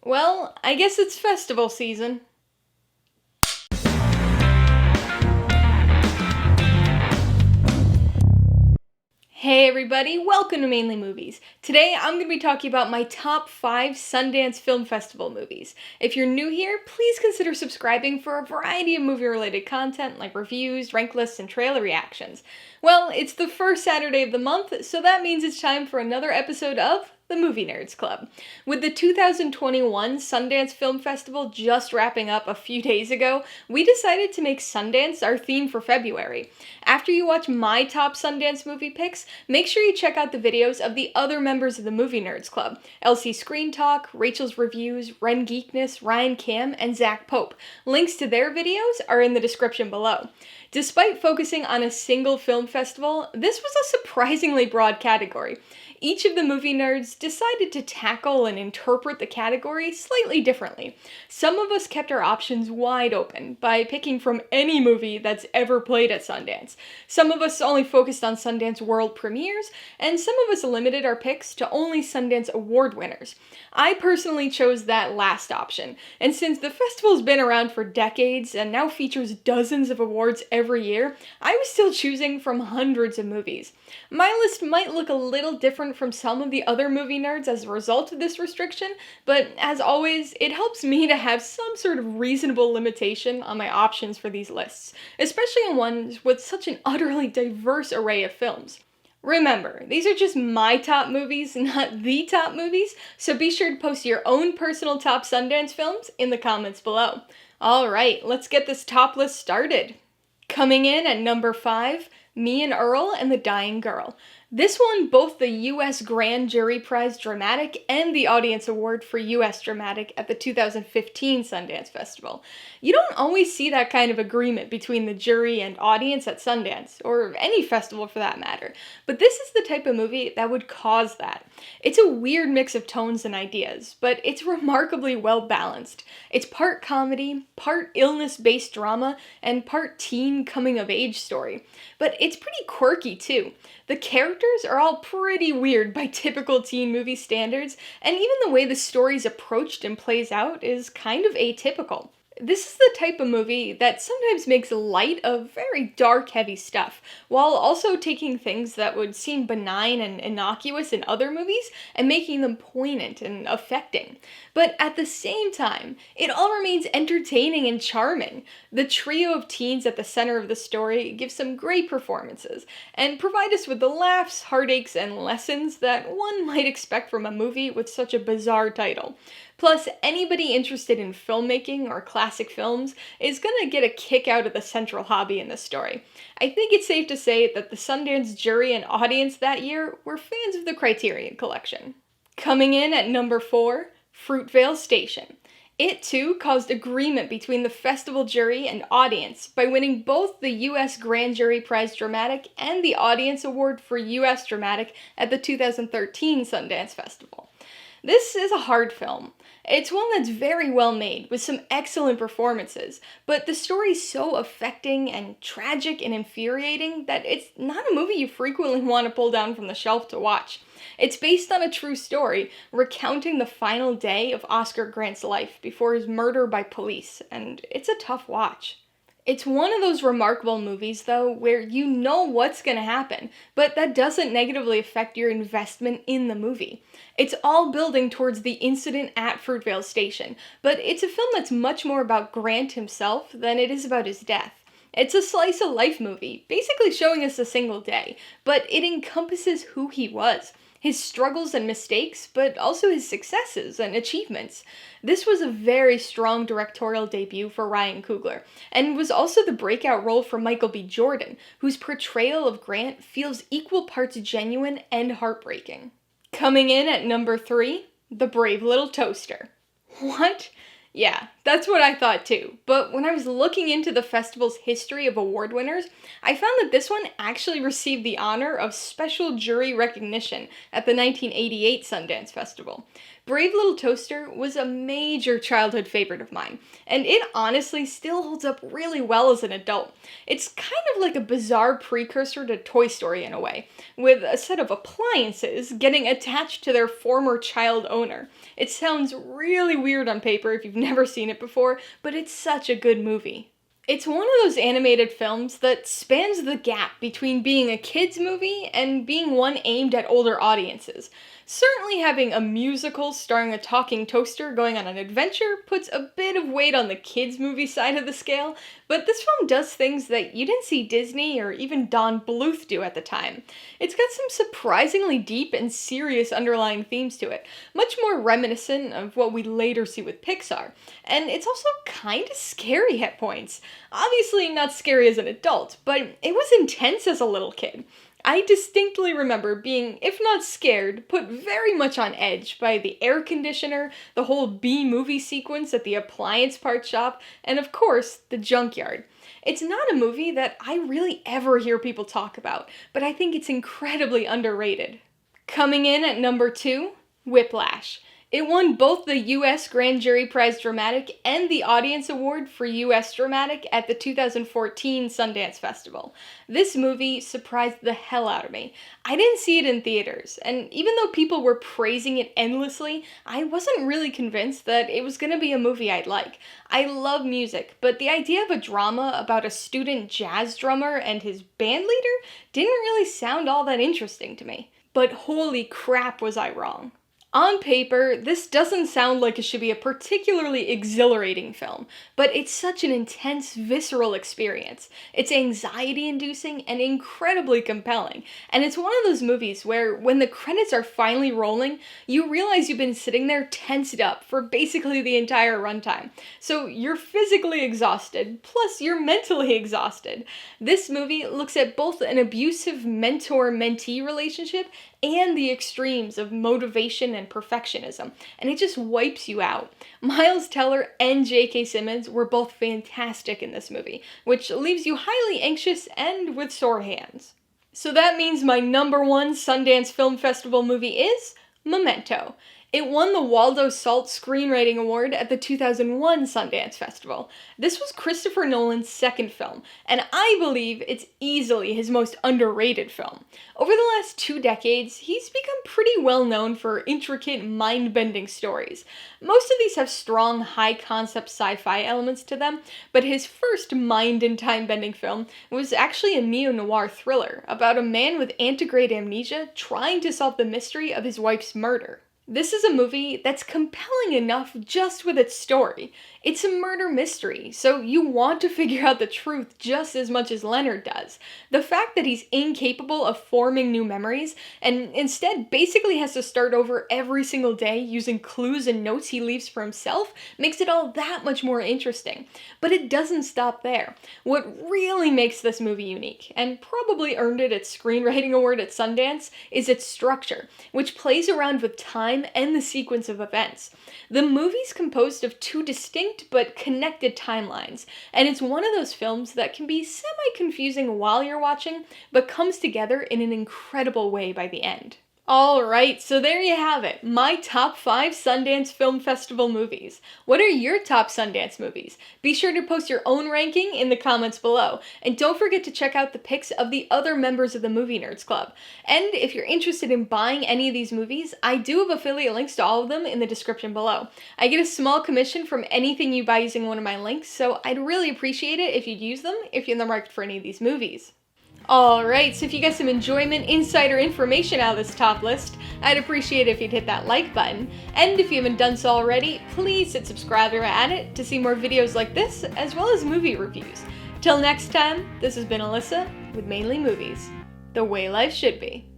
Well, I guess it's festival season. Hey everybody, welcome to Mainely Movies. Today I'm going to be talking about my top 5 Sundance Film Festival movies. If you're new here, please consider subscribing for a variety of movie-related content like reviews, rank lists, and trailer reactions. Well, it's the first Saturday of the month, so that means it's time for another episode of the Movie Nerds Club. With the 2021 Sundance Film Festival just wrapping up a few days ago, we decided to make Sundance our theme for February. After you watch my top Sundance movie picks, make sure you check out the videos of the other members of the Movie Nerds Club: Elsie Screen Talk, Rachel's Reviews, Ren Geekness, Ryan Cam, and Zach Pope. Links to their videos are in the description below. Despite focusing on a single film festival, this was a surprisingly broad category. Each of the movie nerds decided to tackle and interpret the category slightly differently. Some of us kept our options wide open by picking from any movie that's ever played at Sundance. Some of us only focused on Sundance world premieres, and some of us limited our picks to only Sundance award winners. I personally chose that last option, and since the festival's been around for decades and now features dozens of awards every year, I was still choosing from hundreds of movies. My list might look a little different from some of the other movie nerds as a result of this restriction, but as always, it helps me to have some sort of reasonable limitation on my options for these lists, especially on ones with such an utterly diverse array of films. Remember, these are just my top movies, not the top movies, so be sure to post your own personal top Sundance films in the comments below. Alright, let's get this top list started. Coming in at number 5, Me and Earl and the Dying Girl. This won both the U.S. Grand Jury Prize Dramatic and the Audience Award for U.S. Dramatic at the 2015 Sundance Festival. You don't always see that kind of agreement between the jury and audience at Sundance, or any festival for that matter, but this is the type of movie that would cause that. It's a weird mix of tones and ideas, but it's remarkably well balanced. It's part comedy, part illness-based drama, and part teen coming-of-age story. But it's pretty quirky too. The characters are all pretty weird by typical teen movie standards, and even the way the story's approached and plays out is kind of atypical. This is the type of movie that sometimes makes light of very dark, heavy stuff, while also taking things that would seem benign and innocuous in other movies and making them poignant and affecting. But at the same time, it all remains entertaining and charming. The trio of teens at the center of the story give some great performances, and provide us with the laughs, heartaches, and lessons that one might expect from a movie with such a bizarre title. Plus, anybody interested in filmmaking or classic films is gonna get a kick out of the central hobby in this story. I think it's safe to say that the Sundance jury and audience that year were fans of the Criterion Collection. Coming in at number 4, Fruitvale Station. It too caused agreement between the festival jury and audience by winning both the U.S. Grand Jury Prize Dramatic and the Audience Award for U.S. Dramatic at the 2013 Sundance Festival. This is a hard film. It's one that's very well made, with some excellent performances, but the story's so affecting and tragic and infuriating that it's not a movie you frequently want to pull down from the shelf to watch. It's based on a true story, recounting the final day of Oscar Grant's life before his murder by police, and it's a tough watch. It's one of those remarkable movies, though, where you know what's gonna happen, but that doesn't negatively affect your investment in the movie. It's all building towards the incident at Fruitvale Station, but it's a film that's much more about Grant himself than it is about his death. It's a slice-of-life movie, basically showing us a single day, but it encompasses who he was. His struggles and mistakes, but also his successes and achievements. This was a very strong directorial debut for Ryan Coogler, and was also the breakout role for Michael B. Jordan, whose portrayal of Grant feels equal parts genuine and heartbreaking. Coming in at number 3, The Brave Little Toaster. What? Yeah, that's what I thought too, but when I was looking into the festival's history of award winners, I found that this one actually received the honor of special jury recognition at the 1988 Sundance Festival. Brave Little Toaster was a major childhood favorite of mine, and it honestly still holds up really well as an adult. It's kind of like a bizarre precursor to Toy Story in a way, with a set of appliances getting attached to their former child owner. It sounds really weird on paper if you've never seen it before, but it's such a good movie. It's one of those animated films that spans the gap between being a kid's movie and being one aimed at older audiences. Certainly having a musical starring a talking toaster going on an adventure puts a bit of weight on the kids' movie side of the scale, but this film does things that you didn't see Disney or even Don Bluth do at the time. It's got some surprisingly deep and serious underlying themes to it, much more reminiscent of what we later see with Pixar, and it's also kind of scary at points. Obviously not scary as an adult, but it was intense as a little kid. I distinctly remember being, if not scared, put very much on edge by the air conditioner, the whole B-movie sequence at the appliance part shop, and of course, the junkyard. It's not a movie that I really ever hear people talk about, but I think it's incredibly underrated. Coming in at number 2, Whiplash. It won both the U.S. Grand Jury Prize Dramatic and the Audience Award for U.S. Dramatic at the 2014 Sundance Festival. This movie surprised the hell out of me. I didn't see it in theaters, and even though people were praising it endlessly, I wasn't really convinced that it was going to be a movie I'd like. I love music, but the idea of a drama about a student jazz drummer and his band leader didn't really sound all that interesting to me. But holy crap was I wrong. On paper, this doesn't sound like it should be a particularly exhilarating film, but it's such an intense, visceral experience. It's anxiety-inducing and incredibly compelling, and it's one of those movies where, when the credits are finally rolling, you realize you've been sitting there tensed up for basically the entire runtime. So you're physically exhausted, plus you're mentally exhausted. This movie looks at both an abusive mentor-mentee relationship and the extremes of motivation and perfectionism, and it just wipes you out. Miles Teller and J.K. Simmons were both fantastic in this movie, which leaves you highly anxious and with sore hands. So that means my number 1 Sundance Film Festival movie is Memento. It won the Waldo Salt Screenwriting Award at the 2001 Sundance Festival. This was Christopher Nolan's second film, and I believe it's easily his most underrated film. Over the last 2 decades, he's become pretty well known for intricate, mind-bending stories. Most of these have strong, high-concept sci-fi elements to them, but his first mind- and time-bending film was actually a neo-noir thriller about a man with antegrade amnesia trying to solve the mystery of his wife's murder. This is a movie that's compelling enough just with its story. It's a murder mystery, so you want to figure out the truth just as much as Leonard does. The fact that he's incapable of forming new memories, and instead basically has to start over every single day using clues and notes he leaves for himself, makes it all that much more interesting. But it doesn't stop there. What really makes this movie unique, and probably earned it its screenwriting award at Sundance, is its structure, which plays around with time and the sequence of events. The movie's composed of 2 distinct but connected timelines, and it's one of those films that can be semi-confusing while you're watching, but comes together in an incredible way by the end. Alright, so there you have it, my top 5 Sundance Film Festival movies. What are your top Sundance movies? Be sure to post your own ranking in the comments below, and don't forget to check out the pics of the other members of the Movie Nerds Club. And if you're interested in buying any of these movies, I do have affiliate links to all of them in the description below. I get a small commission from anything you buy using one of my links, so I'd really appreciate it if you'd use them if you're in the market for any of these movies. Alright, so if you get some enjoyment, insider information out of this top list, I'd appreciate it if you'd hit that like button. And if you haven't done so already, please hit subscribe or add it to see more videos like this, as well as movie reviews. Till next time, this has been Alyssa with Mainely Movies, the way life should be.